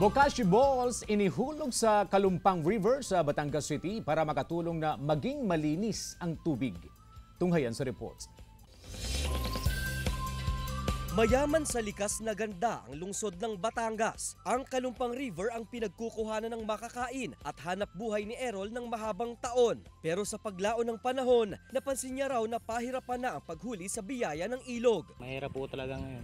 Bokashi Balls inihulog sa Kalumpang River sa Batangas City para makatulong na maging malinis ang tubig. Tunghayan sa reports. Mayaman sa likas na ganda ang lungsod ng Batangas. Ang Kalumpang River ang pinagkukuhanan ng makakain at hanap buhay ni Errol ng mahabang taon. Pero sa paglaon ng panahon, napansin niya raw na pahirapan na ang paghuli sa biyaya ng ilog. Mahirap po talaga ngayon.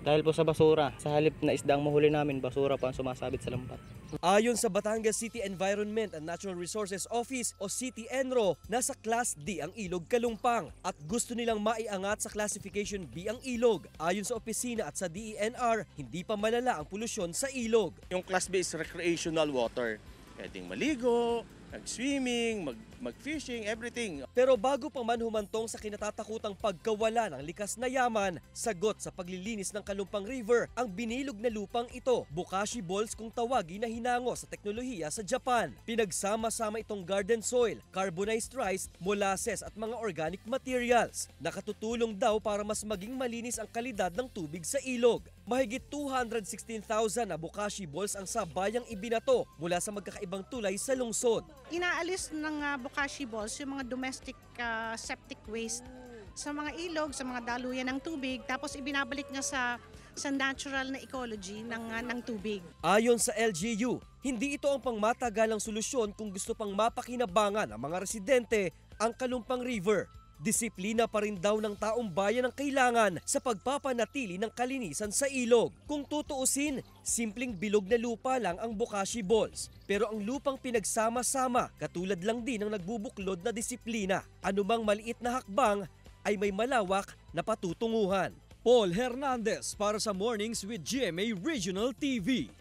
Dahil po sa basura. Sa halip na isda ang mahuli namin, basura pa ang sumasabit sa lambat. Ayon sa Batangas City Environment and Natural Resources Office o CTENRO, nasa Class D ang ilog Kalumpang at gusto nilang maiangat sa Classification B ang ilog. Ayon sa opisina at sa DENR, hindi pa malala ang polusyon sa ilog. Yung Class B is recreational water. Pwedeng maligo, mag-swimming, mag-fishing, everything. Pero bago pa man humantong sa kinatatakutang pagkawala ng likas na yaman, sagot sa paglilinis ng Kalumpang River ang binilog na lupang ito. Bokashi Balls kung tawagin na hinango sa teknolohiya sa Japan. Pinagsama-sama itong garden soil, carbonized rice, molasses at mga organic materials. Nakatutulong daw para mas maging malinis ang kalidad ng tubig sa ilog. Mahigit 216,000 na Bokashi Balls ang sabayang ibinato mula sa magkakaibang tulay sa lungsod. Inaalis ng Bokashi Balls yung mga domestic septic waste sa mga ilog, sa mga daluyan ng tubig, tapos ibinabalik niya sa natural na ecology ng tubig. Ayon sa LGU, hindi ito ang pangmatagalang solusyon kung gusto pang mapakinabangan ng mga residente ang Kalumpang River. Disiplina pa rin daw ng taong bayan ang kailangan sa pagpapanatili ng kalinisan sa ilog. Kung tutuusin, simpleng bilog na lupa lang ang Bokashi Balls. Pero ang lupang pinagsama-sama, katulad lang din ng nagbubuklod na disiplina. Anumang maliit na hakbang ay may malawak na patutunguhan. Paul Hernandez para sa Mornings with GMA Regional TV.